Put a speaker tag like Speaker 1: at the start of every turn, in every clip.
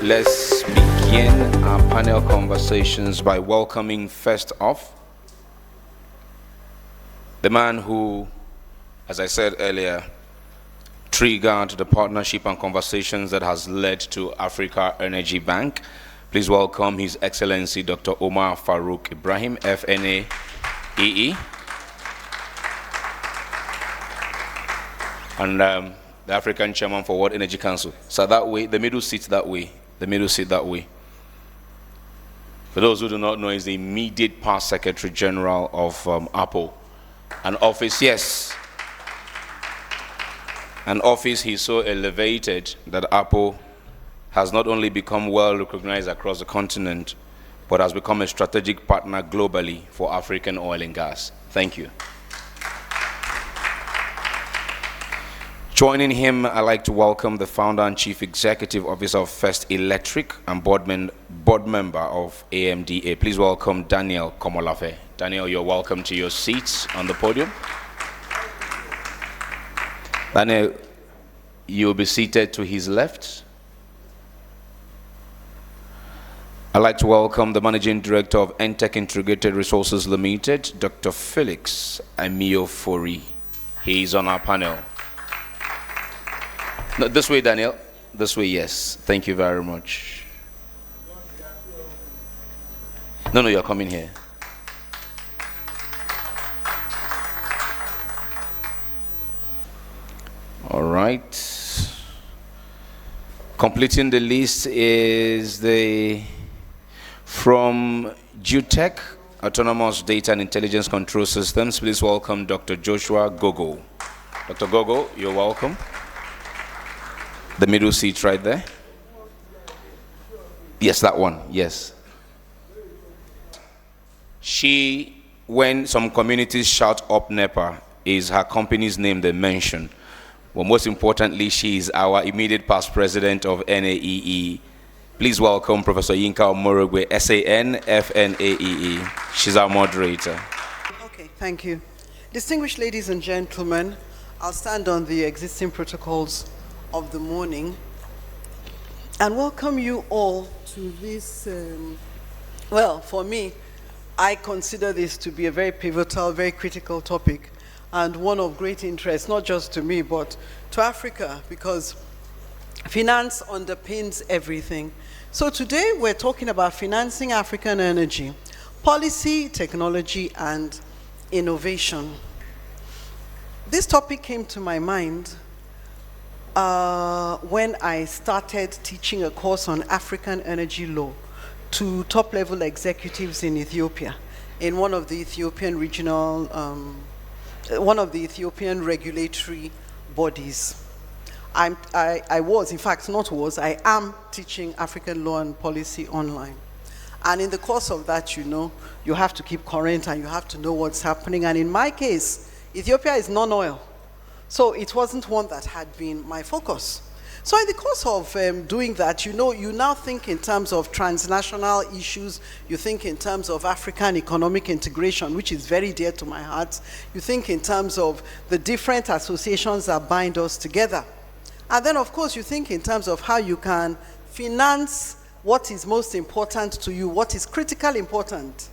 Speaker 1: Let's begin our panel conversations by welcoming first off the man who, as I said earlier, triggered the partnership and conversations that has led to Africa Energy Bank. Please welcome His Excellency Dr. Omar Farouk Ibrahim, FNAEE. And the African Chairman for World Energy Council. So that way, the middle seat that way. The middle seat that way. For those who do not know, is the immediate past Secretary General of Apple. An office, yes. An office he's so elevated that Apple has not only become well recognized across the continent, but has become a strategic partner globally for African oil and gas. Thank you. Joining him, I'd like to welcome the founder and chief executive officer of First Electric and board member of AMDA. Please welcome Daniel Komolafe. Daniel, you're welcome to your seats on the podium. Daniel, you'll be seated to his left. I'd like to welcome the managing director of Entech Integrated Resources Limited, Dr. Felix Amiofori. He's on our panel. No, this way, Daniel. This way, yes. Thank you very much. No, you're coming here. All right. Completing the list is from GTech, Autonomous Data and Intelligence Control Systems. Please welcome Dr. Joshua Gogo. Dr. Gogo, you're welcome. The middle seat right there. Yes, that one, yes. She, when some communities shout up NEPA, is her company's name they mention. But most importantly, she is our immediate past president of NAEE. Please welcome Professor Yinka Omorogwe, SAN, FNAEE. She's our moderator.
Speaker 2: Okay, thank you. Distinguished ladies and gentlemen, I'll stand on the existing protocols of the morning and welcome you all to this, well, for me, I consider this to be a very pivotal, very critical topic and one of great interest, not just to me, but to Africa, because finance underpins everything. So today we're talking about financing African energy, policy, technology, and innovation. This topic came to my mind when I started teaching a course on African energy law to top-level executives in Ethiopia, in one of the Ethiopian regional, one of the Ethiopian regulatory bodies. I am teaching African law and policy online. And in the course of that, you know, you have to keep current and you have to know what's happening. And in my case, Ethiopia is non-oil. So it wasn't one that had been my focus. So in the course of doing that, you know, you now think in terms of transnational issues, you think in terms of African economic integration, which is very dear to my heart. You think in terms of the different associations that bind us together. And then of course you think in terms of how you can finance what is most important to you, what is critically important,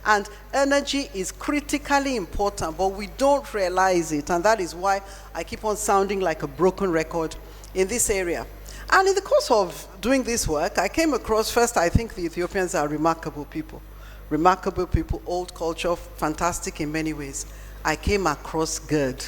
Speaker 2: and energy is critically important, but we don't realize it, and that is why I keep on sounding like a broken record in this area. And in the course of doing this work, I came across, first, I think the Ethiopians are remarkable people, old culture, fantastic in many ways. I came across GERD,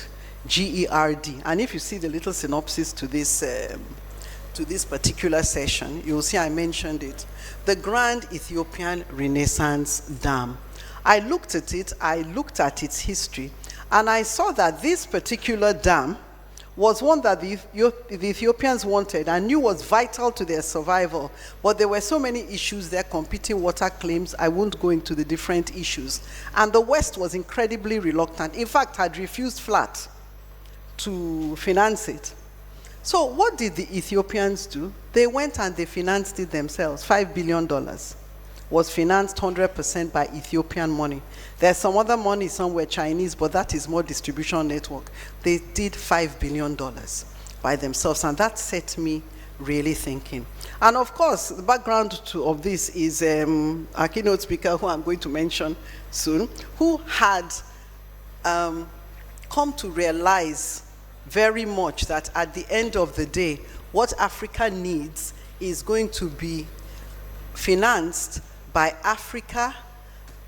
Speaker 2: G-E-R-D, and if you see the little synopsis to this particular session, you'll see I mentioned it. The Grand Ethiopian Renaissance Dam. I looked at it, I looked at its history, and I saw that this particular dam was one that the Ethiopians wanted and knew was vital to their survival. But there were so many issues there, competing water claims. I won't go into the different issues. And the West was incredibly reluctant. In fact, had refused flat to finance it. So what did the Ethiopians do? They went and they financed it themselves. $5 billion was financed 100% by Ethiopian money. There's some other money somewhere, Chinese, but that is more distribution network. They did $5 billion by themselves, and that set me really thinking. And of course, the background of this is our keynote speaker, who I'm going to mention soon, who had come to realize very much that at the end of the day, what Africa needs is going to be financed by Africa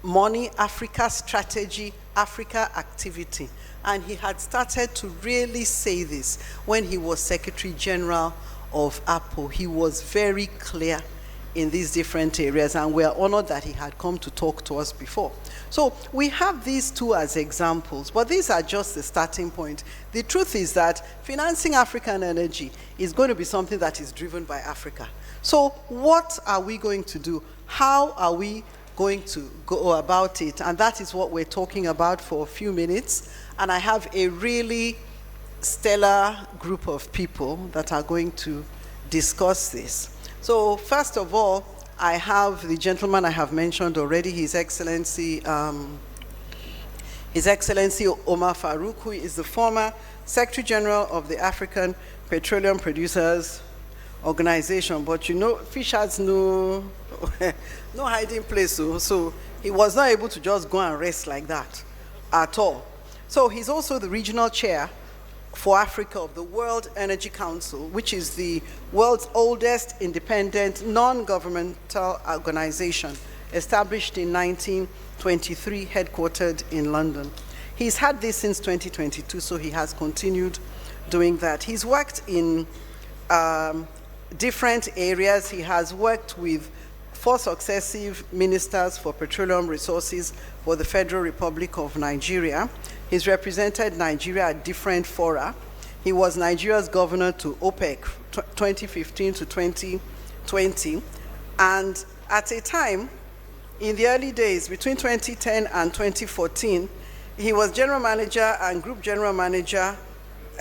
Speaker 2: money, Africa strategy, Africa activity. And he had started to really say this when he was Secretary General of Apple. He was very clear in these different areas, and we are honored that he had come to talk to us before. So we have these two as examples, but these are just the starting point. The truth is that financing African energy is going to be something that is driven by Africa. So what are we going to do? How are we going to go about it? And that is what we're talking about for a few minutes. And I have a really stellar group of people that are going to discuss this. So first of all, I have the gentleman I have mentioned already, His Excellency Omar Farouk, who is the former Secretary General of the African Petroleum Producers Organization. But you know, fish has no hiding place, so he was not able to just go and rest like that at all. So he's also the regional chair for Africa of the World Energy Council, which is the world's oldest independent non-governmental organization, established in 1923, headquartered in London. He's had this since 2022, so he has continued doing that. He's worked in different areas. He has worked with 4 successive ministers for petroleum resources for the Federal Republic of Nigeria. He's represented Nigeria at different fora. He was Nigeria's governor to OPEC 2015 to 2020. And at a time, in the early days, between 2010 and 2014, he was general manager and group general manager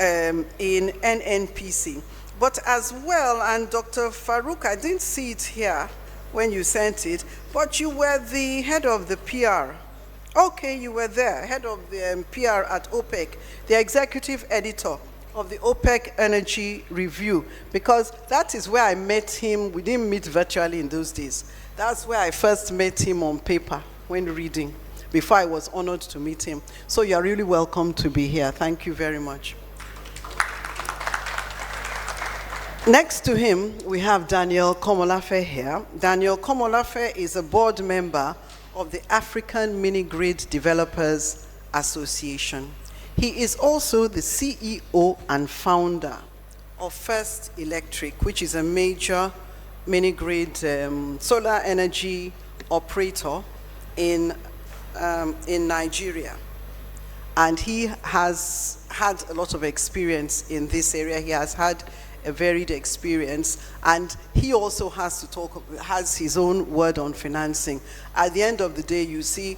Speaker 2: in NNPC. But as well, and Dr. Farouk, I didn't see it here when you sent it, but you were the head of the PR. Okay, you were there, head of the PR at OPEC, the executive editor of the OPEC Energy Review, because that is where I met him. We didn't meet virtually in those days. That's where I first met him on paper when reading, before I was honored to meet him. So you're really welcome to be here. Thank you very much. Next to him, we have Daniel Komolafe here. Daniel Komolafe is a board member of the African Mini-Grid Developers Association. He is also the CEO and founder of First Electric, which is a major mini-grid solar energy operator in Nigeria. And he has had a lot of experience in this area. He has had a varied experience, and he also has his own word on financing. At the end of the day, you see,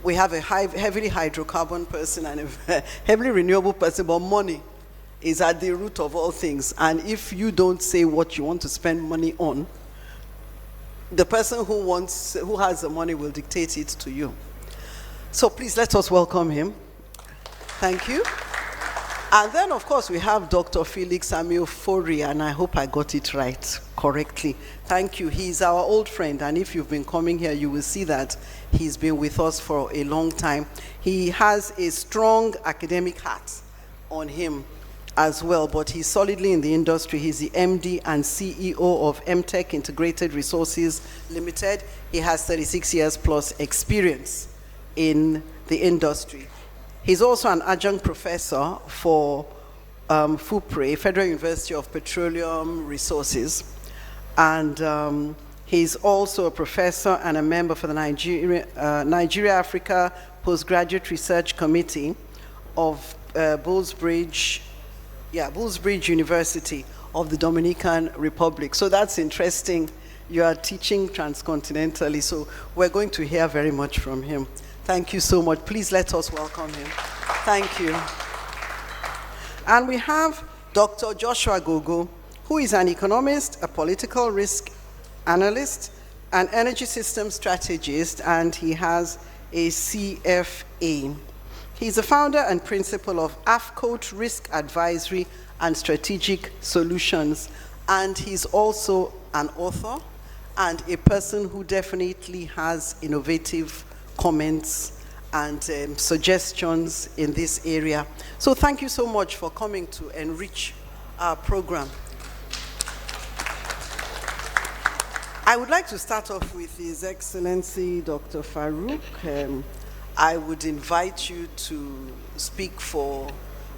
Speaker 2: we have a heavily hydrocarbon person and a heavily renewable person, but money is at the root of all things. And if you don't say what you want to spend money on, the person who has the money will dictate it to you. So please let us welcome him. Thank you. And then, of course, we have Dr. Felix Amiofori, and I hope I got it right, correctly. Thank you. He's our old friend, and if you've been coming here, you will see that he's been with us for a long time. He has a strong academic hat on him as well, but he's solidly in the industry. He's the MD and CEO of MTech Integrated Resources Limited. He has 36 years plus experience in the industry. He's also an adjunct professor for FUPRE, Federal University of Petroleum Resources. And he's also a professor and a member for the Nigeria-Africa Postgraduate Research Committee of Bullsbridge University of the Dominican Republic. So that's interesting. You are teaching transcontinentally, so we're going to hear very much from him. Thank you so much. Please let us welcome him. Thank you. And we have Dr. Joshua Gogo, who is an economist, a political risk analyst, an energy system strategist, and he has a CFA. He's the founder and principal of AFCOT Risk Advisory and Strategic Solutions. and he's also an author and a person who definitely has innovative comments and suggestions in this area. So thank you so much for coming to enrich our program. I would like to start off with His Excellency Dr. Farouk. I would invite you to speak for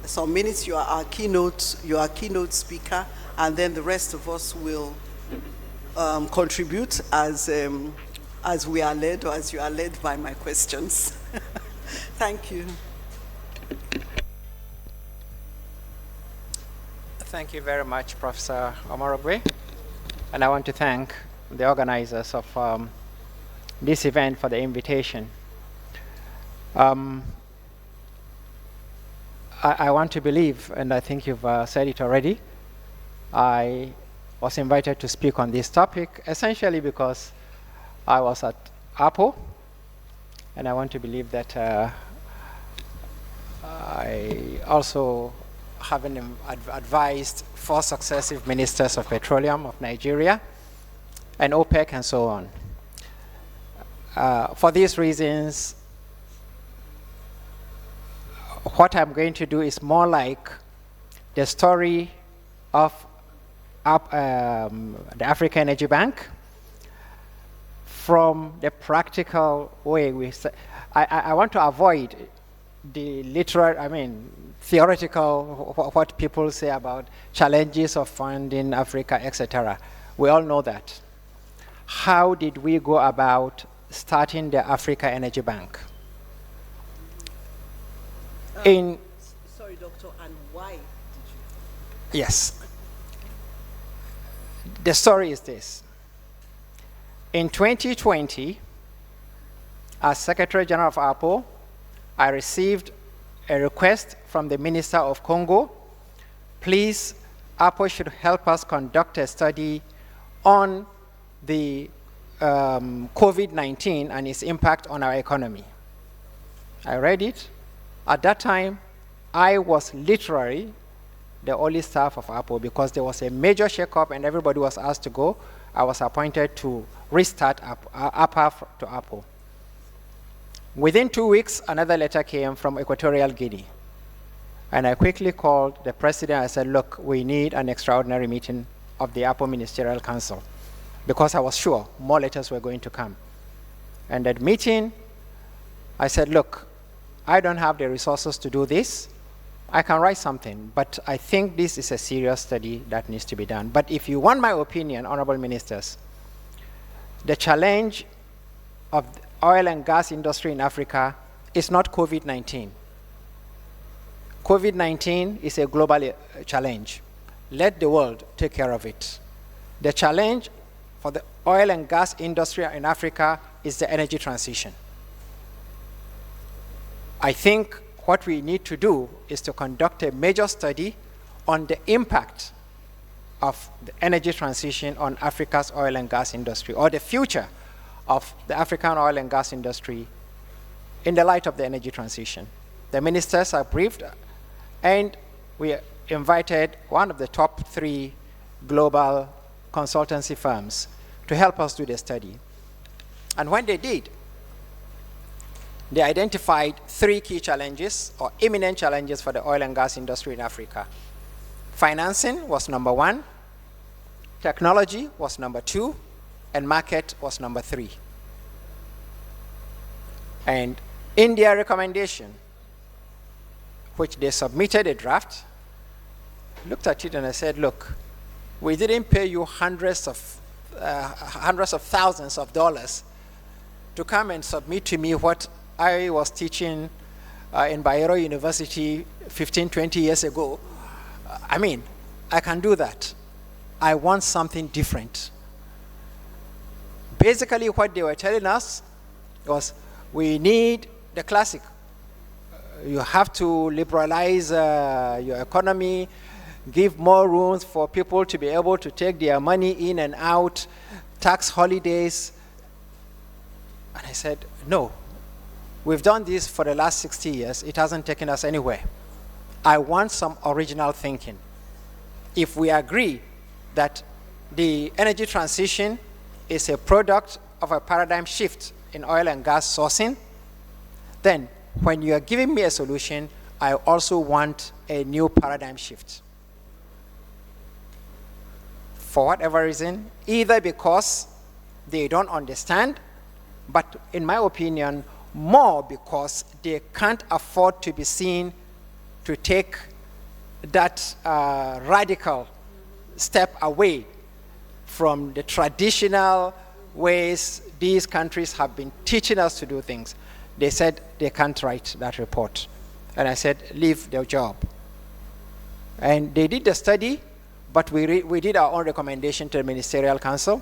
Speaker 2: some minutes. You are our keynote speaker, and then the rest of us will contribute as we are led, or as you are led by my questions. Thank you.
Speaker 3: Thank you very much, Professor Omorogwe. And I want to thank the organizers of this event for the invitation. I want to believe, and I think you've said it already, I was invited to speak on this topic essentially because I was at Apple, and I want to believe that I also have advised 4 successive ministers of petroleum of Nigeria and OPEC and so on. For these reasons, what I'm going to do is more like the story of the African Energy Bank from the practical way. I want to avoid the theoretical, what people say about challenges of funding Africa, etc. We all know that. How did we go about starting the Africa Energy Bank?
Speaker 2: Sorry, Doctor, and why did you?
Speaker 3: Yes. The story is this. In 2020, as Secretary General of Apple, I received a request from the Minister of Congo. Please, Apple should help us conduct a study on the COVID-19 and its impact on our economy. I read it. At that time, I was literally the only staff of Apple because there was a major shakeup and everybody was asked to go. I was appointed to restart Apple to Apple. Within 2 weeks, another letter came from Equatorial Guinea. And I quickly called the president. I said, look, we need an extraordinary meeting of the Apple Ministerial Council, because I was sure more letters were going to come. And at meeting, I said, look, I don't have the resources to do this. I can write something, but I think this is a serious study that needs to be done. But if you want my opinion, honorable ministers, the challenge of the oil and gas industry in Africa is not COVID-19. COVID-19 is a global challenge. Let the world take care of it. The challenge for the oil and gas industry in Africa is the energy transition. I think what we need to do is to conduct a major study on the impact of the energy transition on Africa's oil and gas industry, or the future of the African oil and gas industry in the light of the energy transition. The ministers are briefed, and we invited one of the top 3 global consultancy firms to help us do the study. And when they did, they identified 3 key challenges, or imminent challenges, for the oil and gas industry in Africa. Financing was number 1, technology was number 2, and market was number 3. And in their recommendation, which they submitted a draft, looked at it and I said, look, we didn't pay you hundreds of thousands of dollars to come and submit to me what I was teaching in Bayero University 15, 20 years ago. I can do that. I want something different. Basically, what they were telling us was, we need the classic. You have to liberalize your economy, give more rooms for people to be able to take their money in and out, tax holidays. And I said, no. We've done this for the last 60 years. It hasn't taken us anywhere. I want some original thinking. If we agree that the energy transition is a product of a paradigm shift in oil and gas sourcing, then when you are giving me a solution, I also want a new paradigm shift. For whatever reason, either because they don't understand, but in my opinion, more because they can't afford to be seen to take that radical step away from the traditional ways these countries have been teaching us to do things. They said they can't write that report. And I said, leave their job. And they did the study, but we did our own recommendation to the Ministerial Council.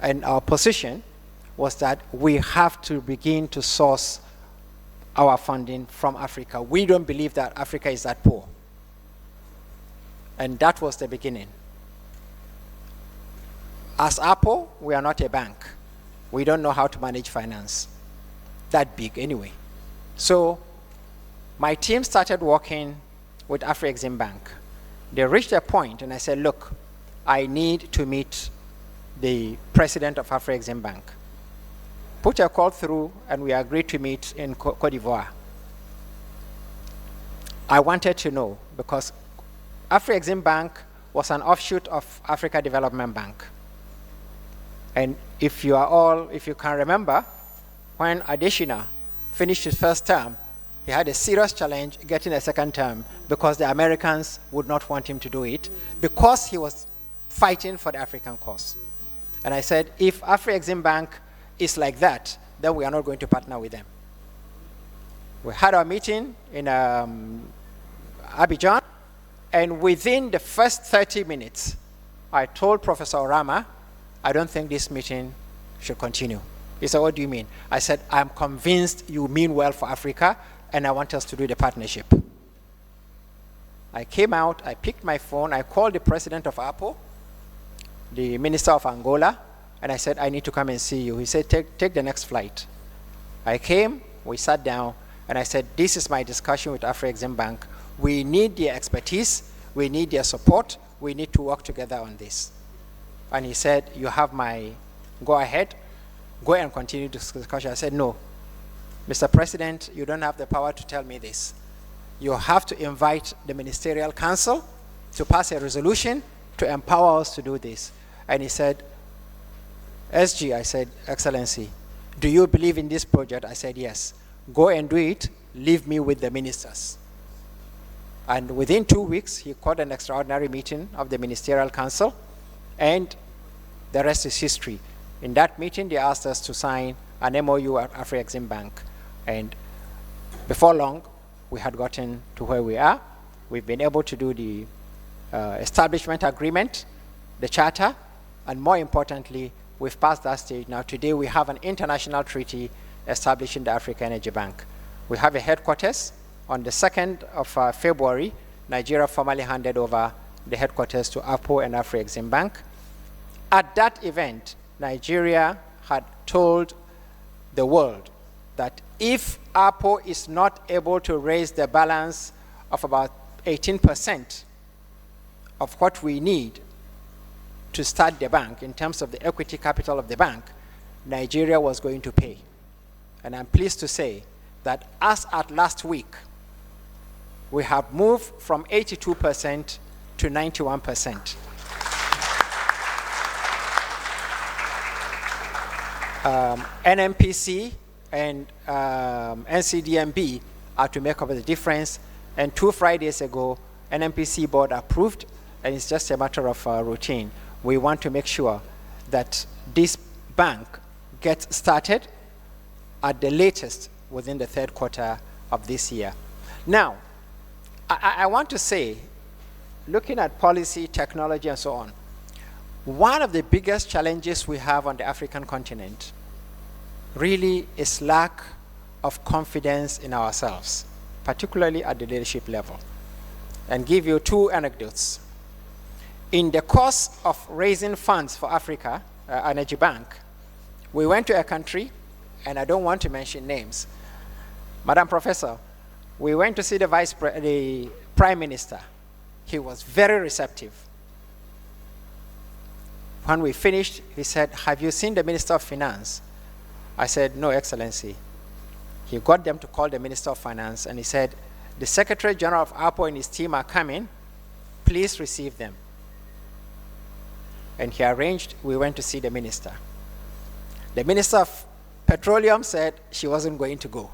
Speaker 3: And our position was that we have to begin to source our funding from Africa. We don't believe that Africa is that poor. And that was the beginning. As Apple, we are not a bank. We don't know how to manage finance. That big anyway. So my team started working with Afro-Exim Bank. They reached a point and I said, look, I need to meet the president of Afro-Exim Bank. Put a call through and we agreed to meet in Cote d'Ivoire. I wanted to know because Afro-Exim Bank was an offshoot of Africa Development Bank. And if you can remember, when Adesina finished his first term, he had a serious challenge getting a second term because the Americans would not want him to do it because he was fighting for the African cause. And I said, if Afro-Exim Bank is like that, then we are not going to partner with them. We had our meeting in Abidjan, and within the first 30 minutes, I told Professor Orama, I don't think this meeting should continue. He said, what do you mean? I said, I'm convinced you mean well for Africa, and I want us to do the partnership. I came out, I picked my phone, I called the president of Apple, the minister of Angola, and I said, I need to come and see you. He said, take the next flight. I came, we sat down, and I said, this is my discussion with Afro-Exim Bank. We need their expertise, we need their support, we need to work together on this. And he said, you have my go ahead, go and continue this discussion. I said, no, Mr. President, you don't have the power to tell me this. You have to invite the Ministerial Council to pass a resolution to empower us to do this. And he said, SG, I said, Excellency, do you believe in this project? I said, yes. Go and do it, leave me with the ministers. And within 2 weeks, he called an extraordinary meeting of the Ministerial Council, and the rest is history. In that meeting, they asked us to sign an MOU at Afro-Exim Bank. And before long, we had gotten to where we are. We've been able to do the establishment agreement, the charter, and more importantly, we've passed that stage. Now today we have an international treaty establishing the Africa Energy Bank. We have a headquarters. On the 2nd of February, Nigeria formally handed over the headquarters to APO and Afro-Exim Bank. At that event, Nigeria had told the world that if APO is not able to raise the balance of about 18% of what we need to start the bank in terms of the equity capital of the bank, Nigeria was going to pay. And I'm pleased to say that as at last week, we have moved from 82% to 91%. NMPC and NCDMB are to make up the difference. And 2 Fridays ago, NMPC board approved, and it's just a matter of routine. We want to make sure that this bank gets started at the latest within the 3rd quarter of this year. Now, I want to say, looking at policy, technology, and so on, one of the biggest challenges we have on the African continent really is lack of confidence in ourselves, particularly at the leadership level. And give you 2 anecdotes. In the course of raising funds for Africa Energy Bank, we went to a country, and I don't want to mention names. Madam Professor, we went to see the Prime Minister. He was very receptive. When we finished, he said, "Have you seen the Minister of Finance?" I said, "No, Excellency." He got them to call the Minister of Finance, and he said, "The Secretary General of APO and his team are coming. Please receive them." And he arranged, we went to see the minister. The Minister of Petroleum said she wasn't going to go.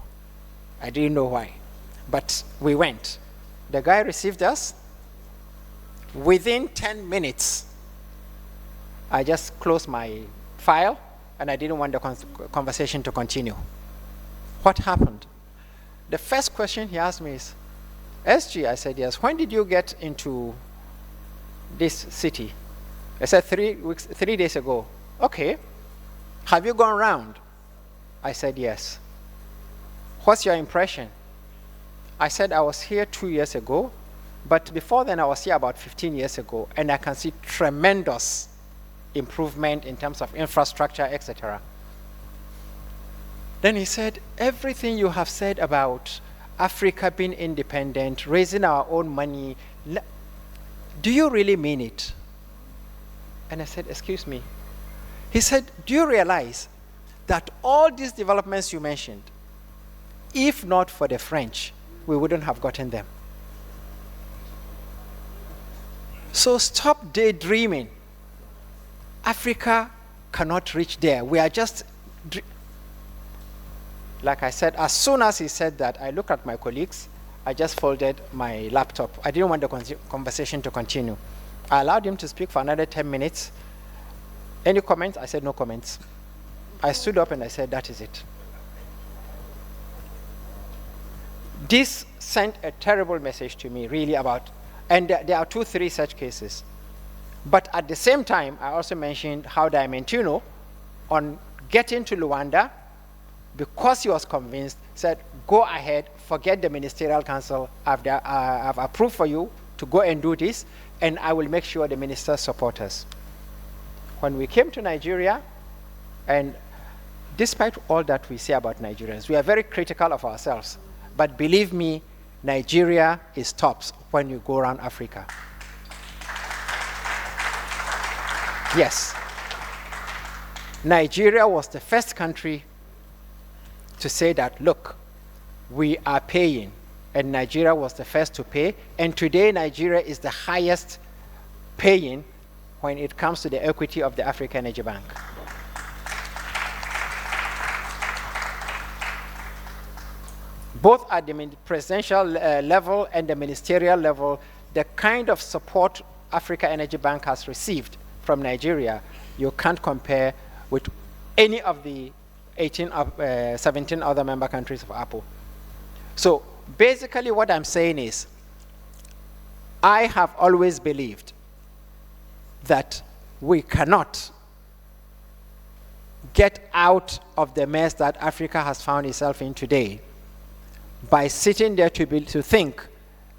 Speaker 3: I didn't know why, but we went. The guy received us. Within 10 minutes, I just closed my file, and I didn't want the conversation to continue. What happened? The first question he asked me is, "SG," I said, "Yes, when did you get into this city?" I said, 3 days ago. "Okay. Have you gone round?" I said, "Yes." "What's your impression?" I said, "I was here 2 years ago, but before then I was here about 15 years ago, and I can see tremendous improvement in terms of infrastructure, etc." Then he said, "Everything you have said about Africa being independent, raising our own money, do you really mean it?" And I said, "Excuse me." He said, "Do you realize that all these developments you mentioned, if not for the French, we wouldn't have gotten them? So stop daydreaming. Africa cannot reach there. We are just..." Like I said, as soon as he said that, I looked at my colleagues, I just folded my laptop. I didn't want the conversation to continue. I allowed him to speak for another 10 minutes. "Any comments?" I said, "No comments." I stood up and I said, "That is it." This sent a terrible message to me, really, about, and there are 2-3 such cases. But at the same time, I also mentioned how Diamantino, on getting to Luanda, because he was convinced, said, "Go ahead, forget the Ministerial Council. I've approved for you to go and do this, and I will make sure the ministers support us." When we came to Nigeria, and despite all that we say about Nigerians, we are very critical of ourselves. But believe me, Nigeria is tops when you go around Africa. Yes. Nigeria was the first country to say that, "Look, we are paying," and Nigeria was the first to pay, and today Nigeria is the highest paying when it comes to the equity of the African Energy Bank. Both at the presidential level and the ministerial level, the kind of support Africa Energy Bank has received from Nigeria, you can't compare with any of the 17 other member countries of APO. So basically what I'm saying is, I have always believed that we cannot get out of the mess that Africa has found itself in today by sitting there to think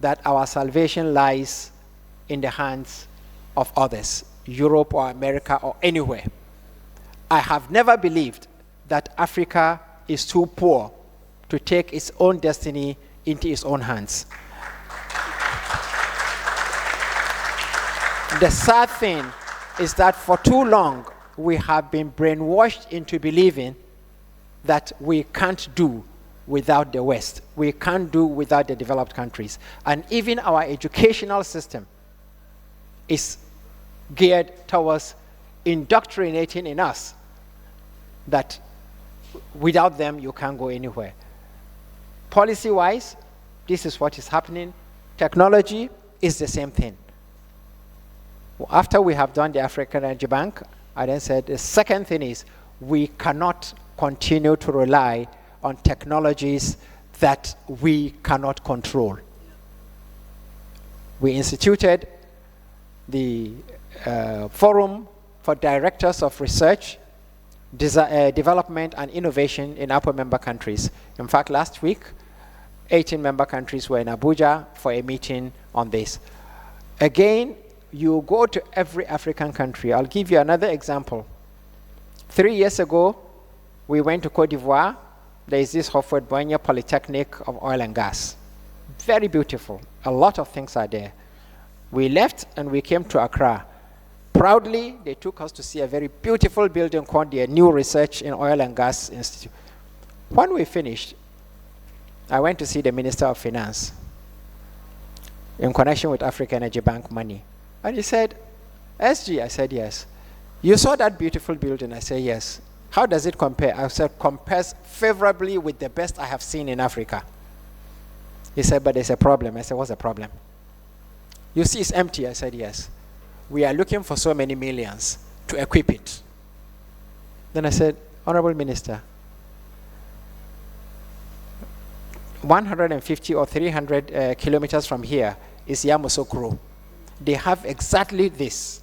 Speaker 3: that our salvation lies in the hands of others, Europe or America or anywhere. I have never believed that Africa is too poor to take its own destiny into its own hands. The sad thing is that for too long, we have been brainwashed into believing that we can't do without the West. We can't do without the developed countries. And even our educational system is geared towards indoctrinating in us that without them, you can't go anywhere. Policy-wise, this is what is happening. Technology is the same thing. After we have done the African Energy Bank, I then said the second thing is we cannot continue to rely on technologies that we cannot control. We instituted the Forum for Directors of Research, Development and Innovation in APO member countries. In fact, last week, 18 member countries were in Abuja for a meeting on this. Again, you go to every African country. I'll give you another example. 3 years ago, we went to Cote d'Ivoire. There is this Hoford-Boigny Polytechnic of Oil and Gas. Very beautiful. A lot of things are there. We left and we came to Accra. Proudly, they took us to see a very beautiful building called the New Research in Oil and Gas Institute. When we finished, I went to see the Minister of Finance in connection with Africa Energy Bank money. And he said, SG, I said, yes. You saw that beautiful building? I said, yes. How does it compare? I said, compares favorably with the best I have seen in Africa. He said, but there's a problem. I said, what's the problem? You see it's empty. I said, yes. We are looking for so many millions to equip it. Then I said, Honorable Minister, 150 or 300 kilometers from here is Yamoussoukro. They have exactly this.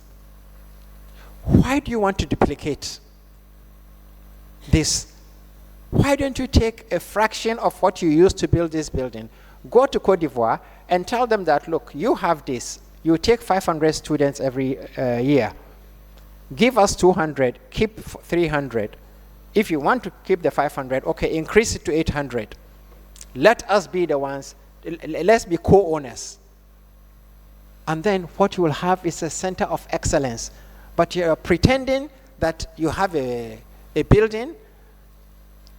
Speaker 3: Why do you want to duplicate this? Why don't you take a fraction of what you used to build this building, go to Cote d'Ivoire and tell them that, look, you have this. You take 500 students every year. Give us 200, keep 300. If you want to keep the 500, okay, increase it to 800. Let us be the ones, let's be co-owners. And then what you will have is a center of excellence. But you're pretending that you have a building,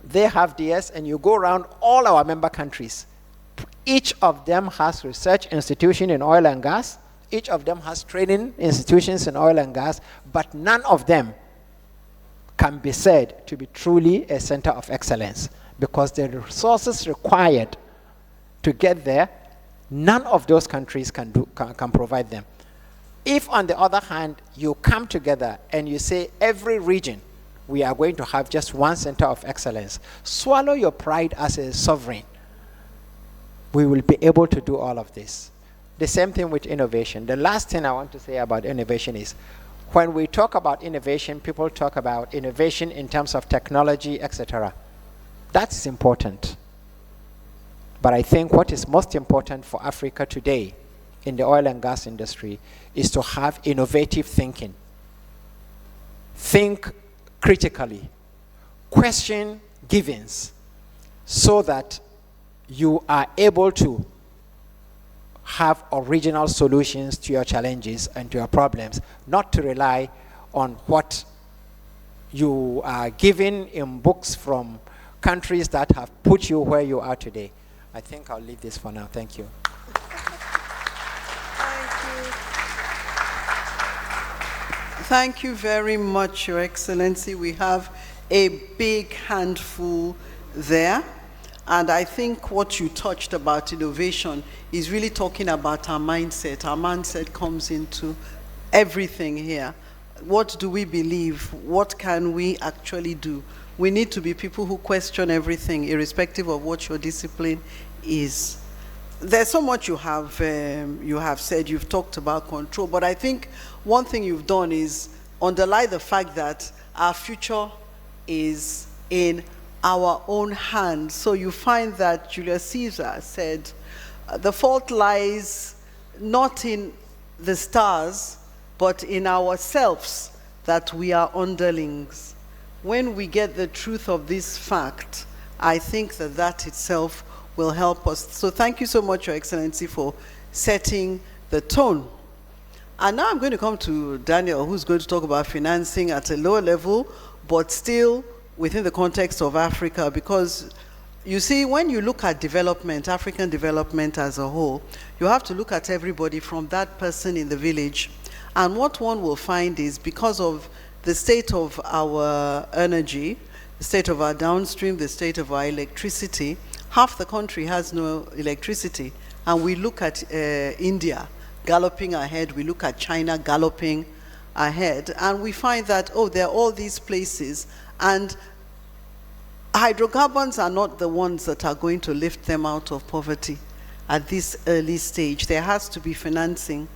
Speaker 3: they have theirs, and you go around all our member countries. Each of them has research institution in oil and gas. Each of them has training institutions in oil and gas, but none of them can be said to be truly a center of excellence, because the resources required to get there, none of those countries can provide them. If, on the other hand, you come together and you say every region, we are going to have just one center of excellence, swallow your pride as a sovereign. We will be able to do all of this. The same thing with innovation. The last thing I want to say about innovation is, when we talk about innovation, people talk about innovation in terms of technology, etc. That's important. But I think what is most important for Africa today in the oil and gas industry is to have innovative thinking. Think critically. Question givens, so that you are able to have original solutions to your challenges and to your problems, not to rely on what you are given in books from countries that have put you where you are today. I think I'll leave this for now. Thank you.
Speaker 2: Thank you very much, Your Excellency. We have a big handful there. And I think what you touched about innovation is really talking about our mindset. Our mindset comes into everything here. What do we believe? What can we actually do? We need to be people who question everything, irrespective of what your discipline is. There's so much you have said. You've talked about control, but I think one thing you've done is underlie the fact that our future is in our own hands. So you find that Julius Caesar said, the fault lies not in the stars, but in ourselves, that we are underlings. When we get the truth of this fact, I think that that itself will help us. So thank you so much, Your Excellency, for setting the tone. And now I'm going to come to Daniel, who's going to talk about financing at a lower level, but still within the context of Africa, because you see, when you look at development, African development as a whole, you have to look at everybody from that person in the village. And what one will find is, because of the state of our energy, the state of our downstream, the state of our electricity, half the country has no electricity. And we look at India galloping ahead, we look at China galloping ahead, and we find that, oh, there are all these places, and hydrocarbons are not the ones that are going to lift them out of poverty at this early stage. There has to be financing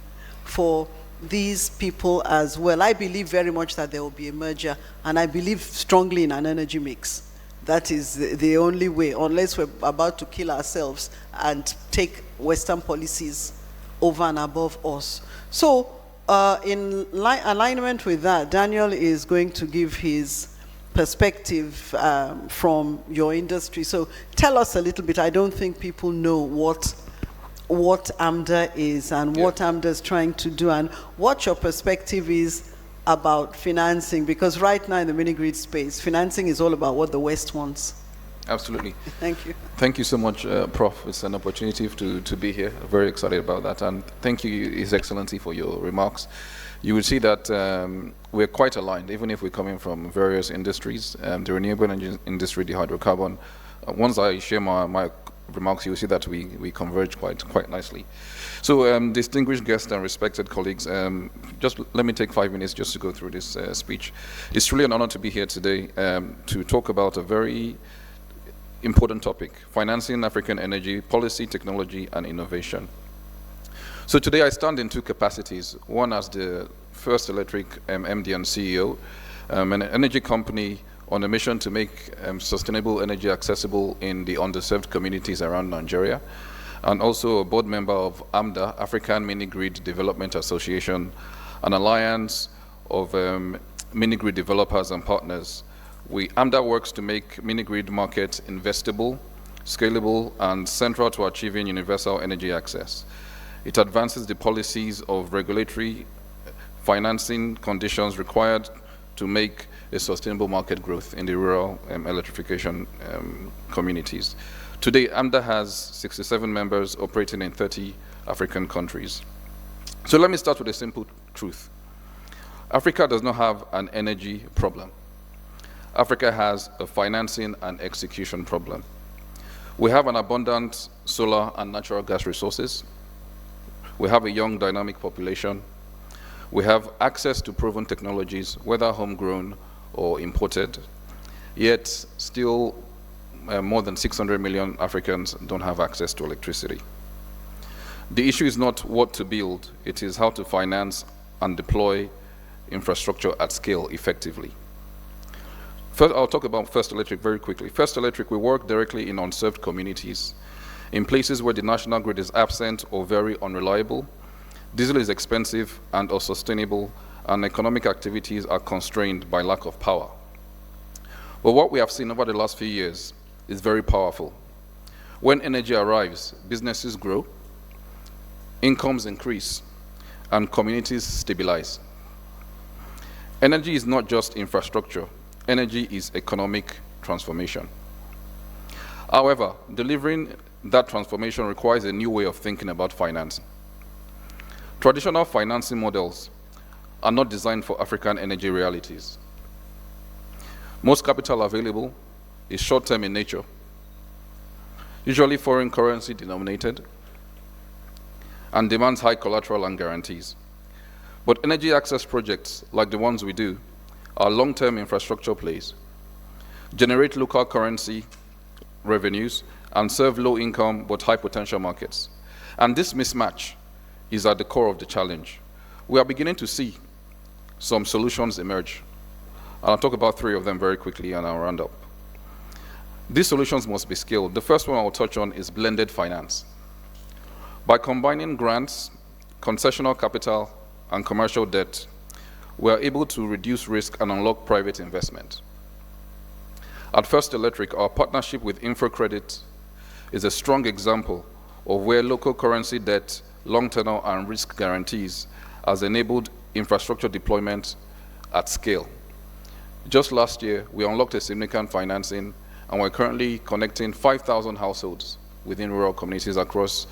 Speaker 2: for these people as well. I believe very much that there will be a merger, and I believe strongly in an energy mix. That is the only way, unless we're about to kill ourselves and take Western policies over and above us. So in alignment with that, Daniel is going to give his perspective from your industry. So tell us a little bit. I don't think people know what what AMDA is and what AMDA is trying to do, and what your perspective is about financing, because right now in the mini-grid space, financing is all about what the West wants.
Speaker 4: Absolutely.
Speaker 2: Thank you.
Speaker 4: Thank you so much, Prof. It's an opportunity to be here. Very excited about that. And thank you, His Excellency, for your remarks. You will see that we're quite aligned, even if we're coming from various industries, the renewable energy industry, the hydrocarbon. Once I share my remarks, you'll see that we converge quite nicely. So, distinguished guests and respected colleagues, just let me take 5 minutes just to go through this speech. It's truly an honor to be here today to talk about a very important topic: financing African energy, policy, technology, and innovation. So today I stand in two capacities: one as the First Electric MD and CEO, an energy company on a mission to make sustainable energy accessible in the underserved communities around Nigeria, and also a board member of AMDA, African Mini-Grid Development Association, an alliance of mini-grid developers and partners. AMDA works to make mini-grid market investable, scalable, and central to achieving universal energy access. It advances the policies of regulatory financing conditions required to make a sustainable market growth in the rural electrification communities. Today, AMDA has 67 members operating in 30 African countries. So let me start with a simple truth. Africa does not have an energy problem. Africa has a financing and execution problem. We have an abundant solar and natural gas resources. We have a young, dynamic population. We have access to proven technologies, whether homegrown or imported. Yet, still more than 600 million Africans don't have access to electricity. The issue is not what to build, it is how to finance and deploy infrastructure at scale effectively. First, I'll talk about First Electric very quickly. First Electric, we work directly in unserved communities, in places where the national grid is absent or very unreliable, diesel is expensive and unsustainable, and economic activities are constrained by lack of power. But what we have seen over the last few years is very powerful. When energy arrives, businesses grow, incomes increase, and communities stabilize. Energy is not just infrastructure. Energy is economic transformation. However, delivering that transformation requires a new way of thinking about finance. Traditional financing models are not designed for African energy realities. Most capital available is short-term in nature, usually foreign currency denominated, and demands high collateral and guarantees. But energy access projects, like the ones we do, are long-term infrastructure plays, generate local currency revenues, and serve low-income but high-potential markets. And this mismatch is at the core of the challenge. We are beginning to see some solutions emerge. I'll talk about 3 of them very quickly and I'll round up. These solutions must be scaled. The first one I'll touch on is blended finance. By combining grants, concessional capital, and commercial debt, we are able to reduce risk and unlock private investment. At First Electric, our partnership with InfraCredit is a strong example of where local currency debt, long tenor, and risk guarantees has enabled infrastructure deployment at scale. Just last year, we unlocked a significant financing, and we're currently connecting 5,000 households within rural communities across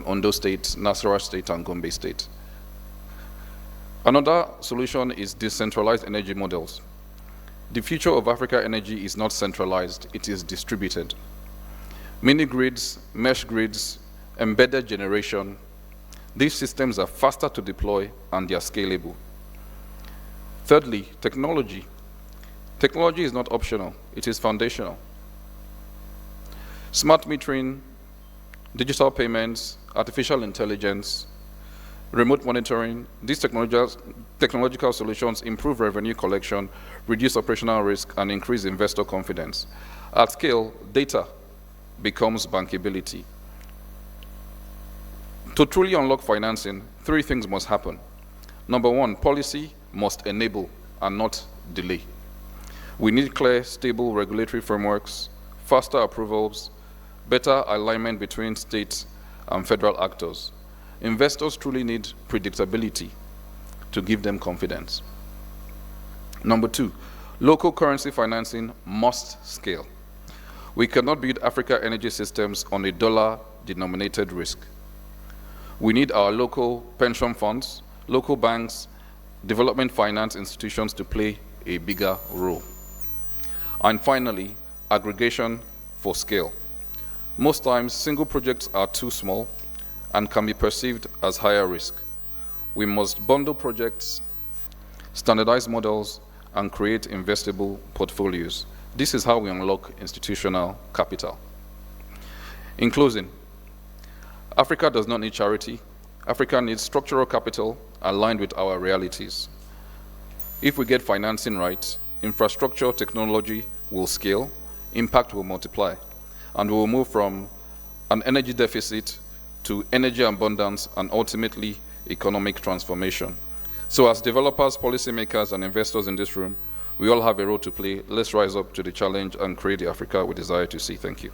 Speaker 4: Ondo State, Nasarawa State, and Gombe State. Another solution is decentralized energy models. The future of Africa energy is not centralized, it is distributed. Mini grids, mesh grids, embedded generation, these systems are faster to deploy and they are scalable. Thirdly, technology. Technology is not optional, it is foundational. Smart metering, digital payments, artificial intelligence, remote monitoring, these technological solutions improve revenue collection, reduce operational risk, and increase investor confidence. At scale, data becomes bankability. To truly unlock financing, 3 things must happen. Number 1, policy must enable and not delay. We need clear, stable regulatory frameworks, faster approvals, better alignment between state and federal actors. Investors truly need predictability to give them confidence. Number 2, local currency financing must scale. We cannot build Africa energy systems on a dollar-denominated risk. We need our local pension funds, local banks, development finance institutions to play a bigger role. And finally, aggregation for scale. Most times, single projects are too small and can be perceived as higher risk. We must bundle projects, standardize models, and create investable portfolios. This is how we unlock institutional capital. In closing, Africa does not need charity. Africa needs structural capital aligned with our realities. If we get financing right, infrastructure technology will scale, impact will multiply, and we will move from an energy deficit to energy abundance and ultimately economic transformation. So as developers, policymakers, and investors in this room, we all have a role to play. Let's rise up to the challenge and create the Africa we desire to see. Thank you.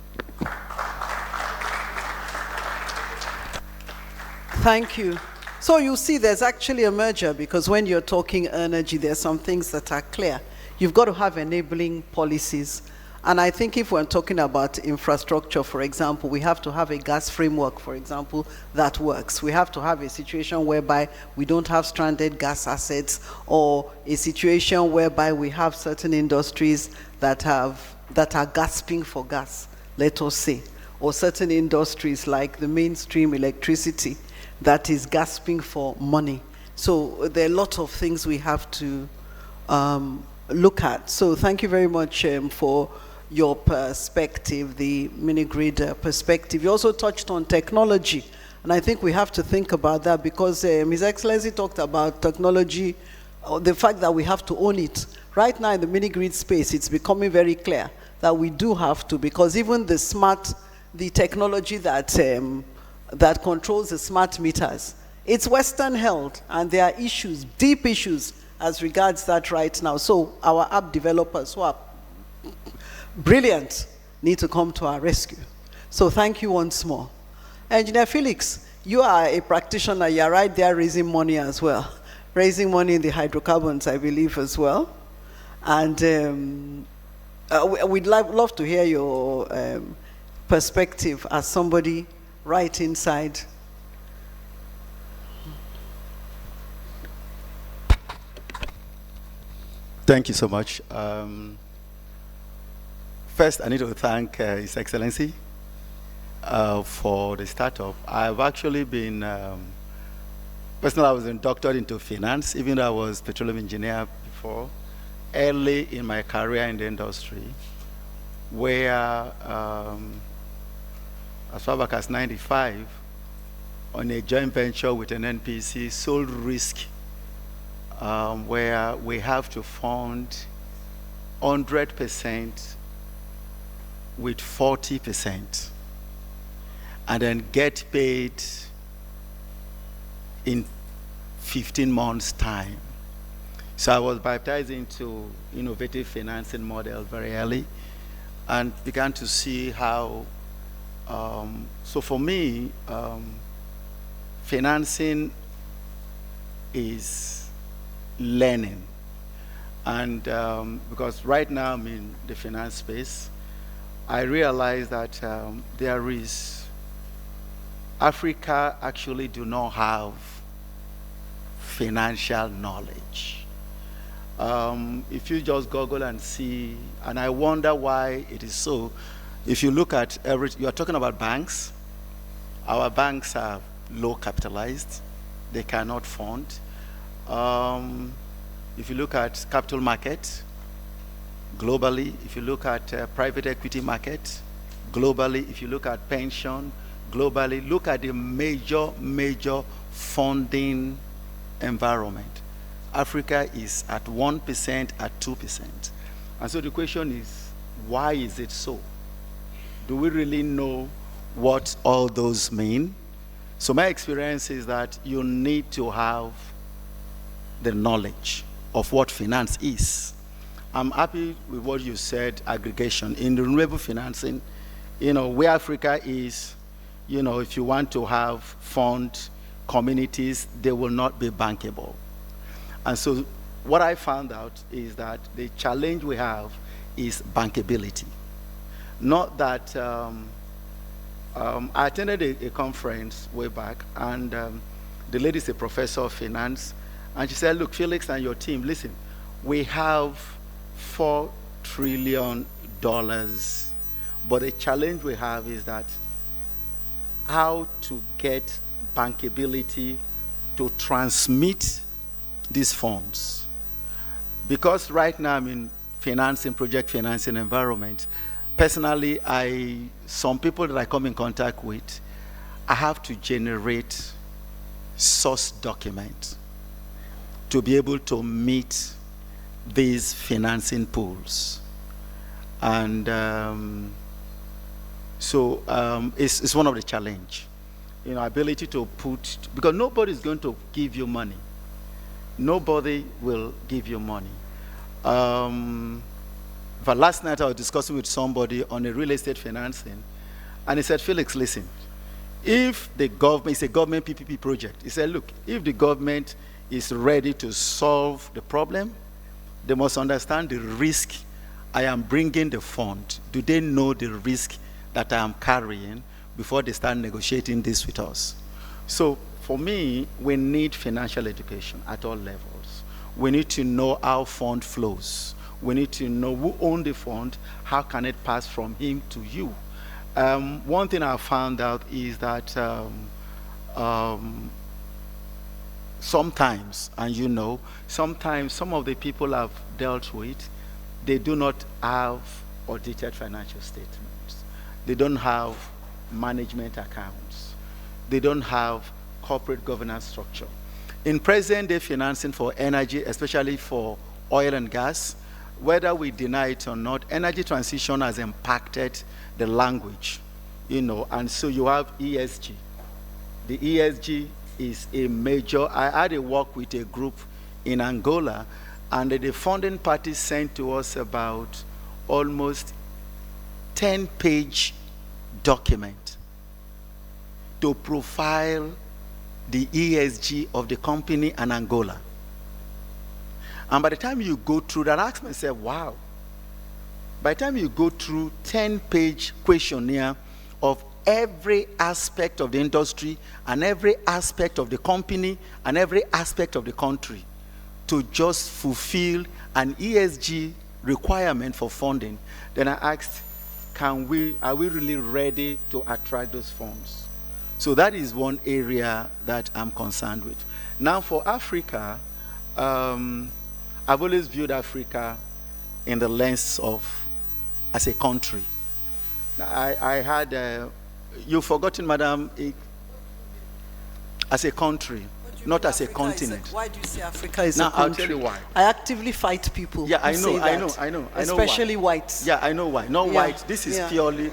Speaker 2: Thank you. So you see there's actually a merger, because when you're talking energy, there's some things that are clear. You've got to have enabling policies. And I think if we're talking about infrastructure, for example, we have to have a gas framework, for example, that works. We have to have a situation whereby we don't have stranded gas assets, or a situation whereby we have certain industries that are gasping for gas, let us say, or certain industries like the mainstream electricity that is gasping for money. So there are a lot of things we have to look at. So thank you very much for your perspective, the mini-grid perspective. You also touched on technology, and I think we have to think about that, because His Excellency talked about technology, the fact that we have to own it. Right now in the mini-grid space, it's becoming very clear that we do have to, because even the technology that controls the smart meters, it's Western held, and there are issues, deep issues, as regards that right now. So our app developers who are brilliant need to come to our rescue. So thank you once more. Engineer Felix, you are a practitioner. You're right there raising money as well. Raising money in the hydrocarbons, I believe, as well. And we'd love to hear your perspective as somebody right inside.
Speaker 5: Thank you so much. First, I need to thank His Excellency for the startup. I've actually been, personally, I was inducted into finance, even though I was a petroleum engineer before, early in my career in the industry, where as far back as 95, on a joint venture with an NPC, sold risk, where we have to fund 100% with 40%, and then get paid in 15 months' time. So I was baptized into innovative financing model very early, and began to see how, so for me, financing is learning. And because right now I'm in the finance space, I realize that there is, Africa actually do not have financial knowledge. If you just Google and see, and I wonder why it is so. If you look at you are talking about banks. Our banks are low capitalized. They cannot fund. If you look at capital market, globally, if you look at private equity market, globally, if you look at pension, globally, look at the major funding environment. Africa is at 1%, at 2%. And so the question is, why is it so? Do we really know what all those mean? So my experience is that you need to have the knowledge of what finance is. I'm happy with what you said, aggregation. In renewable financing, where Africa is, you know, if you want to have fund communities, they will not be bankable. And so what I found out is that the challenge we have is bankability. Not that, I attended a conference way back, and the lady is a professor of finance, and she said, look, Felix and your team, listen, we have $4 trillion, but the challenge we have is that how to get bankability to transmit these funds. Because right now I'm in financing, project financing environment, personally, some people that I come in contact with, I have to generate source documents to be able to meet these financing pools. And it's one of the challenge. You know, ability to put, because nobody's going to give you money. Nobody will give you money. But last night I was discussing with somebody on a real estate financing, and he said, Felix, listen, if the government, it's a government PPP project, he said, look, if the government is ready to solve the problem, they must understand the risk I am bringing the fund. Do they know the risk that I am carrying before they start negotiating this with us? So for me, we need financial education at all levels. We need to know how fund flows. We need to know who owns the fund, how can it pass from him to you. One thing I found out is that sometimes, and you know, sometimes some of the people I've dealt with, they do not have audited financial statements. They don't have management accounts. They don't have corporate governance structure. In present day financing for energy, especially for oil and gas, whether we deny it or not, energy transition has impacted the language, you know, and so you have ESG. The ESG is a major, I had a work with a group in Angola, and the funding party sent to us about almost 10-page document to profile the ESG of the company in Angola. And by the time you go through that, I asked myself, wow. By the time you go through 10-page questionnaire of every aspect of the industry and every aspect of the company and every aspect of the country to just fulfill an ESG requirement for funding, then I asked, are we really ready to attract those funds? So that is one area that I'm concerned with. Now for Africa, I've always viewed Africa in the lens of as a country. I had, you've forgotten, Madam, as a country, not as a continent.
Speaker 2: Why do you say Africa is
Speaker 5: now,
Speaker 2: a country?
Speaker 5: I'll tell you why.
Speaker 2: I actively fight people.
Speaker 5: Yeah, I
Speaker 2: who
Speaker 5: know,
Speaker 2: say
Speaker 5: I know,
Speaker 2: that,
Speaker 5: I know.
Speaker 2: especially
Speaker 5: why.
Speaker 2: whites.
Speaker 5: Yeah, I know why. Not
Speaker 2: Yeah.
Speaker 5: white. This is
Speaker 2: Yeah.
Speaker 5: purely,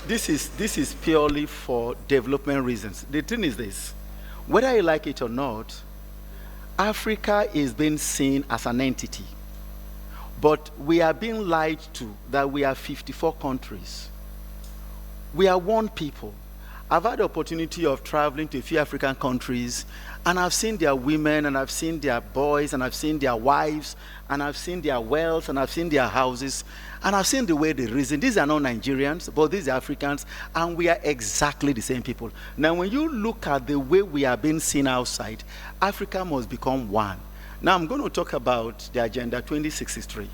Speaker 5: this is purely for development reasons. The thing is this: whether you like it or not, Africa is being seen as an entity, but we are being lied to that we are 54 countries. We are one people. I've had the opportunity of traveling to a few African countries, and I've seen their women, and I've seen their boys, and I've seen their wives, and I've seen their wealth, and I've seen their houses, and I've seen the way they reason. These are not Nigerians, but these are Africans, and we are exactly the same people. Now, when you look at the way we are being seen outside, Africa must become one. Now, I'm going to talk about the Agenda 2063.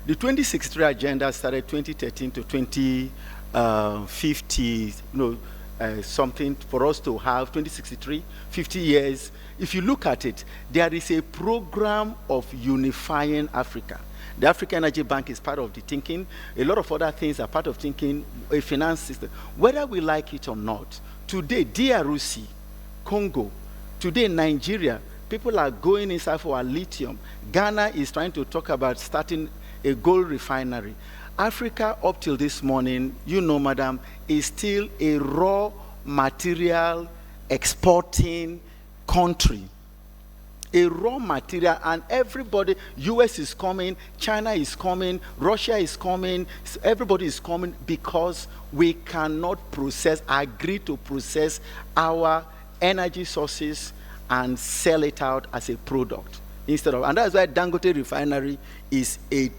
Speaker 5: The 2063 agenda started 2013 to 2050, something for us to have 2063, 50 years. If you look at it, there is a program of unifying Africa. The African Energy Bank is part of the thinking. A lot of other things are part of thinking, a finance system. Whether we like it or not, today, DRC, Congo, today, Nigeria, people are going inside for our lithium. Ghana is trying to talk about starting a gold refinery. Africa, up till this morning, you know, madam, is still a raw material exporting country. a raw material, and everybody, US is coming, China is coming, Russia is coming, everybody is coming because we cannot agree to process our energy sources and sell it out as a product instead of, and that's why Dangote refinery is a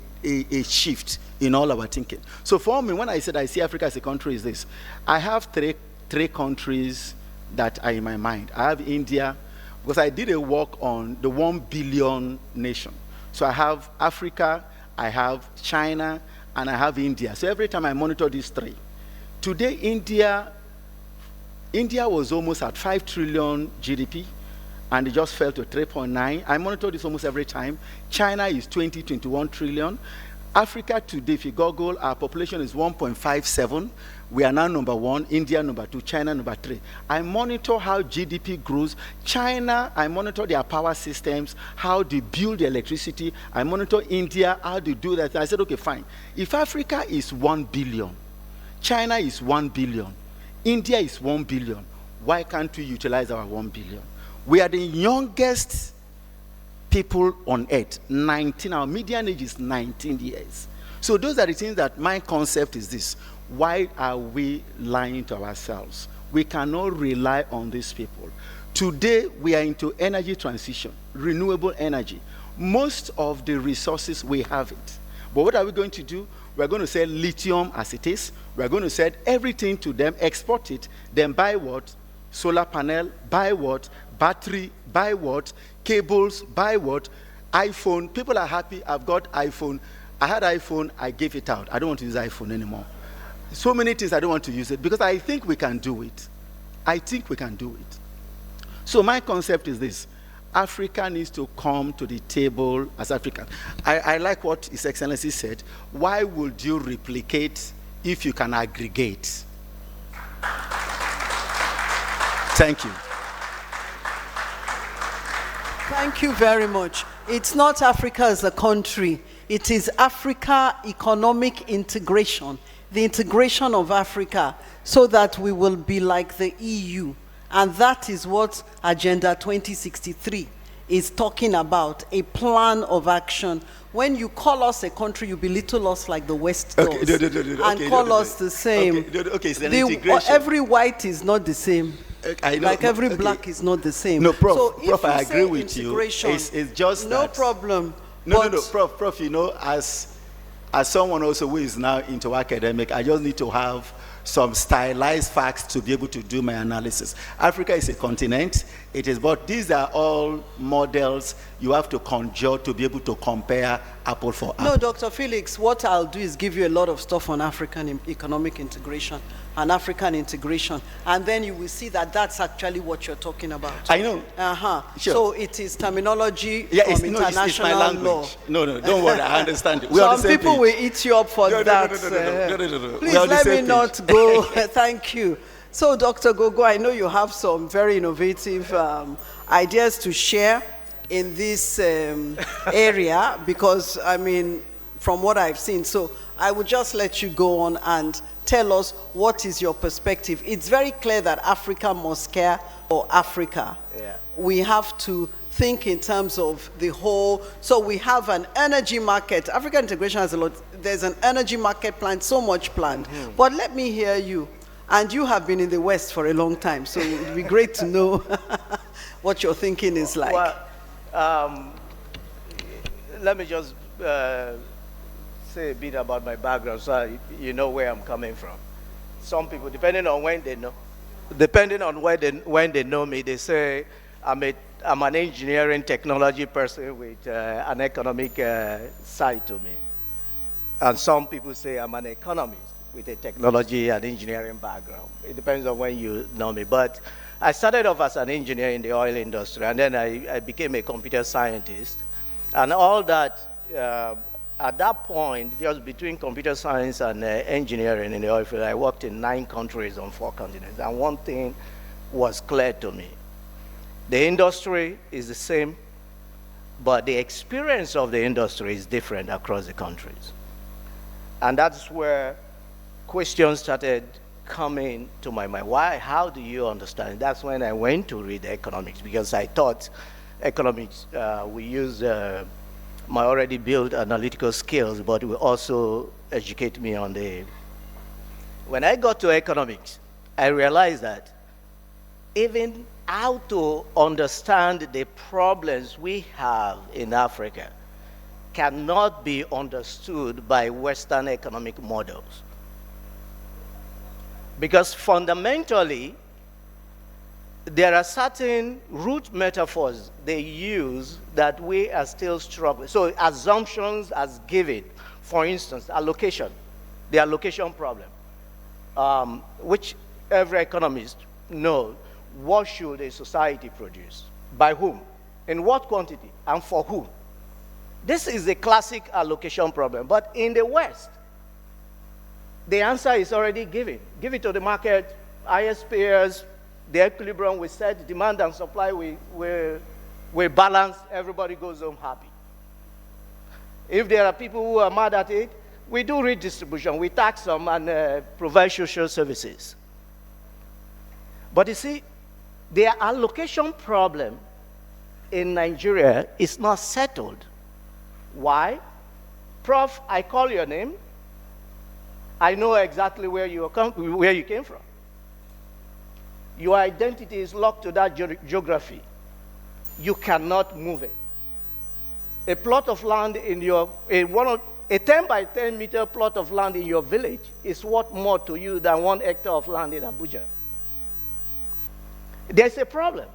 Speaker 5: shift in all our thinking. So for me, when I said I see Africa as a country, is this: I have three countries that are in my mind. I have India, because I did a work on the 1 billion nation. So I have Africa, I have China, and I have India. So every time I monitor these three. Today, India was almost at 5 trillion GDP, and it just fell to 3.9. I monitor this almost every time. China is 21 trillion. Africa today, if you Google, our population is 1.57. We are now number 1, India number 2, China number 3. I monitor how GDP grows. China, I monitor their power systems, how they build the electricity. I monitor India, how they do that. I said, okay, fine. If Africa is 1 billion, China is 1 billion, India is 1 billion, why can't we utilize our 1 billion? We are the youngest people on earth, 19. Our median age is 19 years. So those are the things that my concept is this. Why are we lying to ourselves? We cannot rely on these people. Today, we are into energy transition, renewable energy. Most of the resources, we have it. But what are we going to do? We're going to sell lithium as it is. We're going to sell everything to them, export it, then buy what? Solar panel, buy what? Battery, buy what? Cables, buy what? iPhone. People are happy. I've got iPhone. I had iPhone. I gave it out. I don't want to use iPhone anymore. So many things I don't want to use it because I think we can do it. I think we can do it. So my concept is this. Africa needs to come to the table as African. I like what His Excellency said. Why would you replicate if you can aggregate? Thank you.
Speaker 2: Thank you very much. It's not Africa as a country. It is Africa economic integration, the integration of Africa, so that we will be like the EU. And that is what Agenda 2063 is talking about, a plan of action. When you call us a country, you belittle us like the West does, and call us the same.
Speaker 5: Okay, it's an integration.
Speaker 2: Every white is not the same.
Speaker 5: I know,
Speaker 2: like every black is not the same.
Speaker 5: No, Prof,
Speaker 2: so
Speaker 5: Prof, I agree with you. It's just
Speaker 2: no
Speaker 5: that.
Speaker 2: problem.
Speaker 5: No, Prof, you know, as someone also who is now into academic, I just need to have some stylized facts to be able to do my analysis. Africa is a continent. It is, but these are all models you have to conjure to be able to compare apple for apple.
Speaker 2: No, Dr. Felix, what I'll do is give you a lot of stuff on African economic integration and African integration, and then you will see that that's actually what you're talking about.
Speaker 5: I know. Sure.
Speaker 2: So it is terminology
Speaker 5: from
Speaker 2: international
Speaker 5: it's my language.
Speaker 2: law.
Speaker 5: No, don't worry, I understand it.
Speaker 2: Some people will eat you up for that. Please let me not go. Thank you. So, Dr. Gogo, I know you have some very innovative ideas to share in this area because, I mean, from what I've seen. So I would just let you go on and tell us what is your perspective. It's very clear that Africa must care for Africa.
Speaker 6: Yeah.
Speaker 2: We have to think in terms of the whole. So we have an energy market. African integration has a lot. There's an energy market planned, so much planned. Mm-hmm. But let me hear you. And you have been in the West for a long time, so it would be great to know what your thinking is like.
Speaker 6: Well, let me just say a bit about my background so you know where I'm coming from. Some people, depending on when they know me, they say I'm an engineering technology person with an economic side to me. And some people say I'm an economist with a technology and engineering background. It depends on when you know me. But I started off as an engineer in the oil industry, and then I became a computer scientist. And all that, at that point, just between computer science and engineering in the oil field, I worked in 9 countries on 4 continents. And one thing was clear to me. The industry is the same, but the experience of the industry is different across the countries. And that's where questions started coming to my mind. Why? How do you understand? That's when I went to read economics, because I thought economics, we use my already built analytical skills, but will also educate me on the... When I got to economics, I realized that even how to understand the problems we have in Africa cannot be understood by Western economic models. Because fundamentally, there are certain root metaphors they use that we are still struggling. So assumptions as given, for instance, allocation, the allocation problem, which every economist knows. What should a society produce? By whom? In what quantity? And for whom? This is a classic allocation problem. But in the West, the answer is already given. Give it to the market, highest payers, the equilibrium we set, demand and supply we balance, everybody goes home happy. If there are people who are mad at it, we do redistribution. We tax them and provide social services. But you see, the allocation problem in Nigeria is not settled. Why? Prof, I call your name. I know exactly where you came from. Your identity is locked to that geography. You cannot move it. A plot of land in your, a 10 by 10 meter plot of land in your village is worth more to you than 1 hectare of land in Abuja. There's a problem.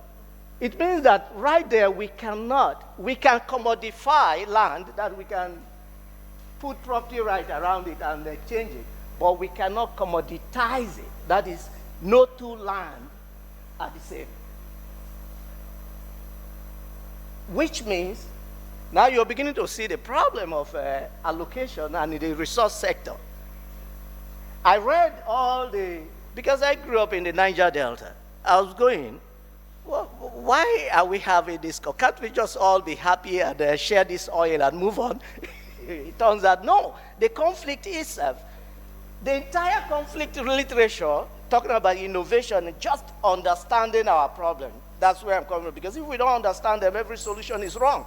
Speaker 6: It means that right there we can commodify land, that we can put property right around it and exchange it, but we cannot commoditize it. That is, no two land are the same. Which means, now you're beginning to see the problem of allocation and in the resource sector. I read because I grew up in the Niger Delta, I was going, well, why are we having this? Can't we just all be happy and share this oil and move on? It turns out, no. The conflict itself, the entire conflict literature, talking about innovation and just understanding our problem, that's where I'm coming from. Because if we don't understand them, every solution is wrong.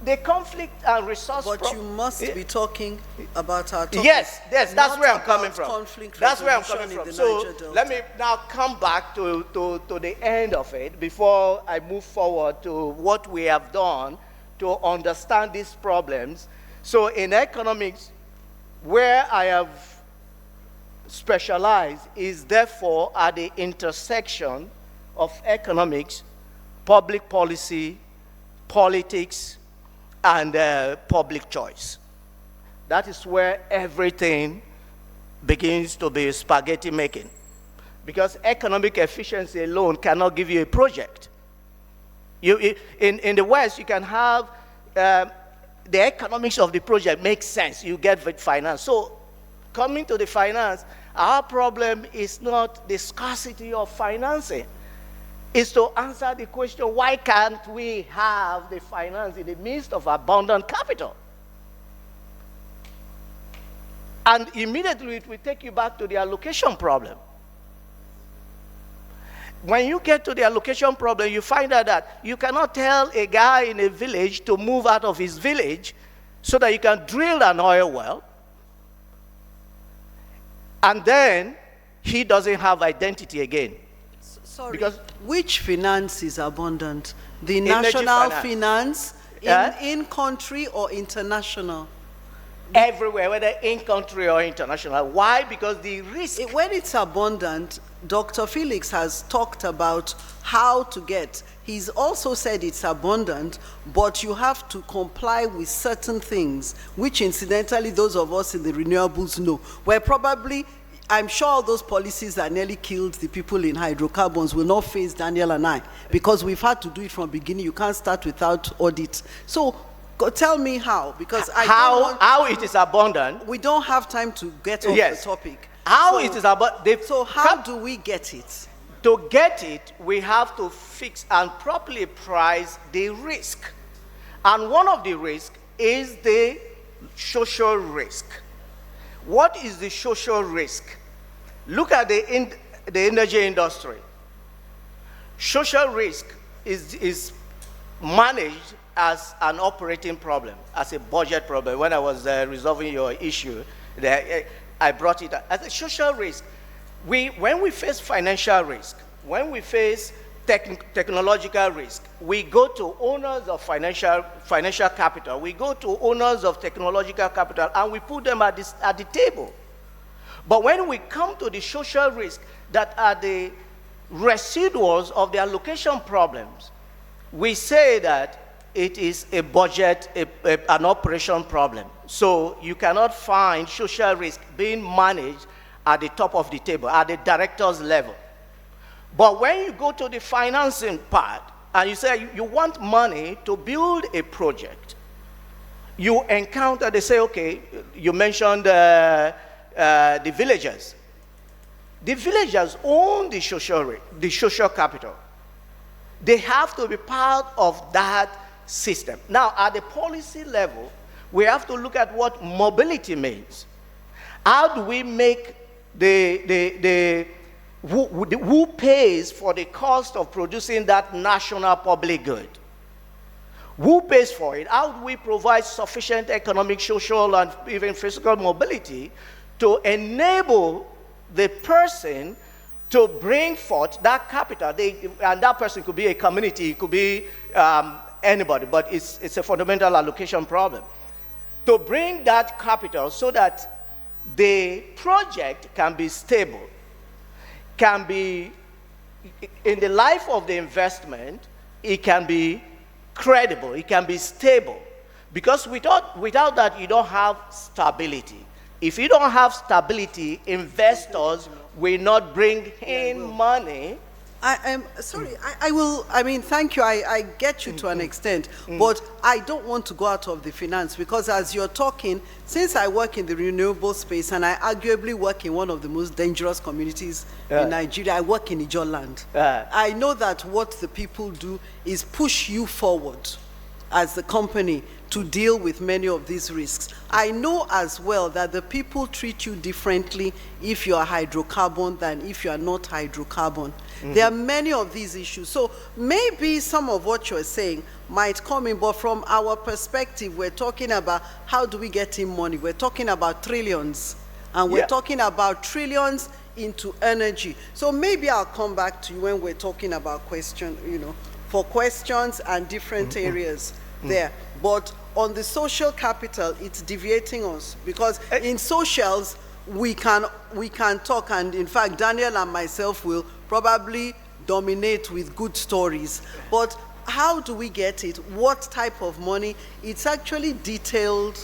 Speaker 6: The conflict and resource problem.
Speaker 2: But you must be talking about our topic.
Speaker 6: Yes, that's where I'm coming from.
Speaker 2: That's where I'm coming from.
Speaker 6: So let me now come back to the end of it before I move forward to what we have done to understand these problems. So in economics, where I have specialized is therefore at the intersection of economics, public policy, politics, and public choice. That is where everything begins to be spaghetti making. Because economic efficiency alone cannot give you a project. In the West, you can have the economics of the project makes sense. You get finance. So coming to the finance, our problem is not the scarcity of financing. Is to answer the question, why can't we have the finance in the midst of abundant capital? And immediately it will take you back to the allocation problem. When you get to the allocation problem, you find out that you cannot tell a guy in a village to move out of his village so that you can drill an oil well, and then he doesn't have identity again.
Speaker 2: Sorry,
Speaker 6: because
Speaker 2: which finance is abundant? The national finance in country or international?
Speaker 6: Everywhere, whether in country or international. Why? Because the risk.
Speaker 2: When it's abundant, Dr. Felix has talked about how to get. He's also said it's abundant, but you have to comply with certain things, which incidentally those of us in the renewables know. We're probably, I'm sure all those policies that nearly killed the people in hydrocarbons will not face Daniel and I, because we've had to do it from the beginning. You can't start without audit. So tell me how, because
Speaker 6: how it is abundant.
Speaker 2: We don't have time to get off the topic.
Speaker 6: How it is abundant.
Speaker 2: So how do we get it?
Speaker 6: To get it, we have to fix and properly price the risk. And one of the risks is the social risk. What is the social risk? Look at the energy industry. social risk is managed as an operating problem, as a budget problem. When I was resolving your issue, I brought it up. As a social risk, when we face financial risk, when we face technological risk, we go to owners of financial capital, we go to owners of technological capital, and we put them at the table. But when we come to the social risk that are the residuals of the allocation problems, we say that it is a budget, an operation problem. So you cannot find social risk being managed at the top of the table, at the director's level. But when you go to the financing part, and you say you want money to build a project, you encounter, they say, okay, you mentioned the villagers. The villagers own the social capital. They have to be part of that system. Now, at the policy level, we have to look at what mobility means. How do we make who pays for the cost of producing that national public good? Who pays for it? How do we provide sufficient economic, social, and even physical mobility to enable the person to bring forth that capital? And that person could be a community, it could be anybody, but it's a fundamental allocation problem. To bring that capital so that the project can be stable, can be, in the life of the investment, it can be credible, it can be stable. Because without that, you don't have stability. If you don't have stability, investors will not bring in money.
Speaker 2: I am sorry, I will, I mean, thank you, I get you to an extent, but I don't want to go out of the finance, because as you're talking, since I work in the renewable space, and I arguably work in one of the most dangerous communities in Nigeria, I work in Ijo land. I know that what the people do is push you forward as the company to deal with many of these risks. I know as well that the people treat you differently if you are hydrocarbon than if you are not hydrocarbon. There are many of these issues. So maybe some of what you're saying might come in, but from our perspective, we're talking about how do we get in money. We're talking about trillions, and we're talking about trillions into energy. So maybe I'll come back to you when we're talking about for questions and different areas there. But on the social capital, it's deviating us, because in socials, we can talk, and in fact, Daniel and myself will probably dominate with good stories. But how do we get it? What type of money? It's actually detailed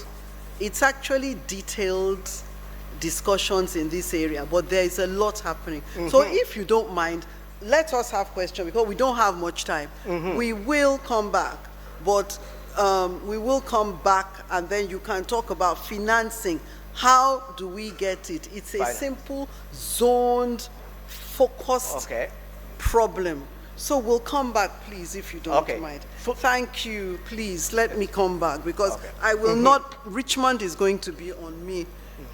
Speaker 2: discussions in this area, but there is a lot happening. So if you don't mind, let us have questions, because we don't have much time. We will come back, but we will come back, and then you can talk about financing. How do we get it? It's a simple, zoned, focused problem. So we'll come back, please, if you don't mind. Thank you. Please, let me come back, because I will not, Richmond is going to be on me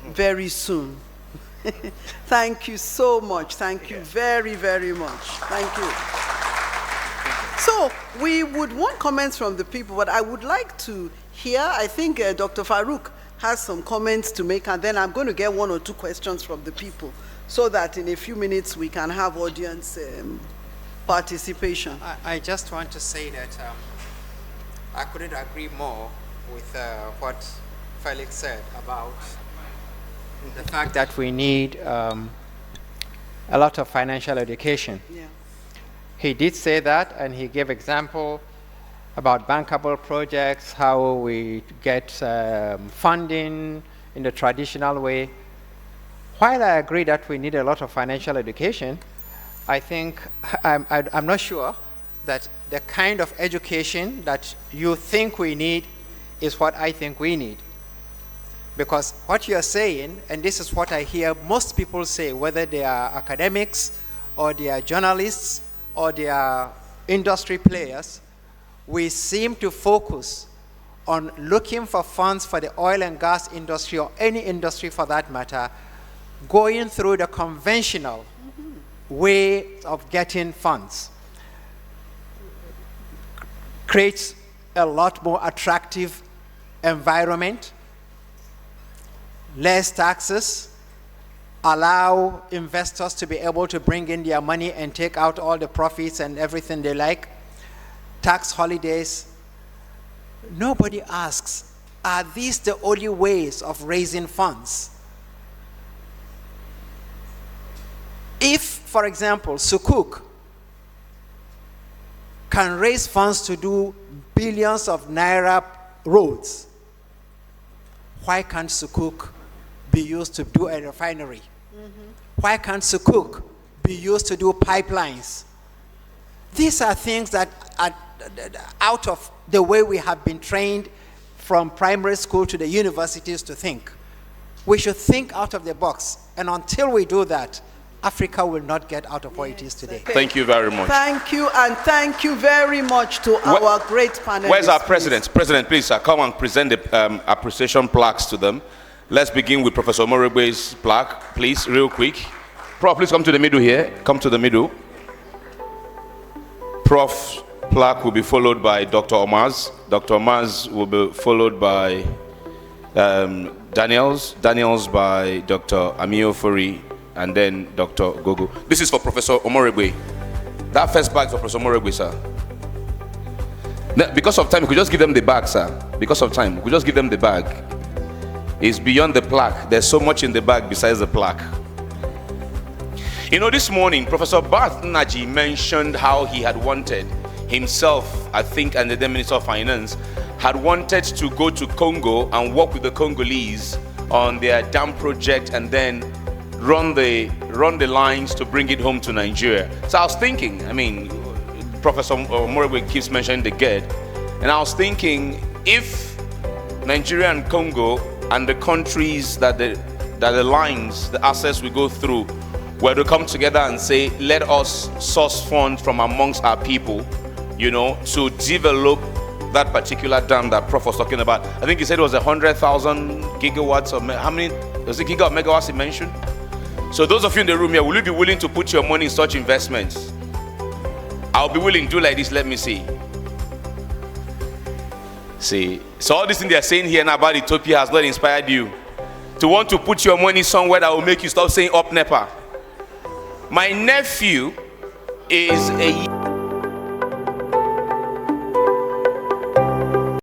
Speaker 2: very soon. Thank you so much. Thank you very, very much. Thank you. So we would want comments from the people, but I would like to hear, I think Dr. Farouk has some comments to make, and then I'm going to get one or two questions from the people, so that in a few minutes we can have audience participation.
Speaker 3: I just want to say that I couldn't agree more with what Felix said about the fact that we need a lot of financial education.
Speaker 2: Yeah.
Speaker 3: He did say that, and he gave example about bankable projects, how we get funding in the traditional way. While I agree that we need a lot of financial education, I think I'm not sure that the kind of education that you think we need is what I think we need. Because what you're saying, and this is what I hear most people say, whether they are academics or they are journalists or they are industry players, we seem to focus on looking for funds for the oil and gas industry, or any industry for that matter, going through the conventional way of getting funds. creates a lot more attractive environment, less taxes, allow investors to be able to bring in their money and take out all the profits and everything they like, tax holidays. Nobody asks, are these the only ways of raising funds? If, for example, Sukuk can raise funds to do billions of naira roads, why can't Sukuk be used to do a refinery? Why can't Sukuk be used to do pipelines? These are things that are out of the way we have been trained from primary school to the universities to think. We should think out of the box, and until we do that, Africa will not get out of where it is today.
Speaker 2: Okay.
Speaker 1: Thank you very much.
Speaker 2: Thank you, and thank you very much to our great panelists.
Speaker 1: Where's our president? Please. President, please, sir, come and present the appreciation plaques to them. Let's begin with Professor Omoregbe's plaque, please, real quick. Prof, please come to the middle here. Come to the middle. Prof's plaque will be followed by Dr. Omar's. Dr. Omar's will be followed by Daniel's. Daniel's by Dr. Amio Fori, and then Dr. Gogo. This is for Professor Omoregbe. That first bag is for Professor Omoregbe, sir. Now, because of time, we could just give them the bag, sir. Because of time, we could just give them the bag. It's beyond the plaque. There's so much in the bag besides the plaque. You know, this morning, Professor Bath Naji mentioned how he had wanted himself, I think, and the then Minister of Finance, had wanted to go to Congo and work with the Congolese on their dam project and then run the lines to bring it home to Nigeria. So I was thinking, I mean, Professor Omoregbe keeps mentioning the GED, and I was thinking, if Nigeria and Congo and the countries that the lines, the assets we go through, were to come together and say, let us source funds from amongst our people, you know, to develop that particular dam that Prof was talking about. I think he said it was 100,000 gigawatts, or how many, was it gigawatt megawatts he mentioned? So those of you in the room here, will you be willing to put your money in such investments? I'll be willing. Do like this, let me see. See, so all this thing they're saying here now about Ethiopia has not inspired you to want to put your money somewhere that will make you stop saying up NEPA. My nephew is a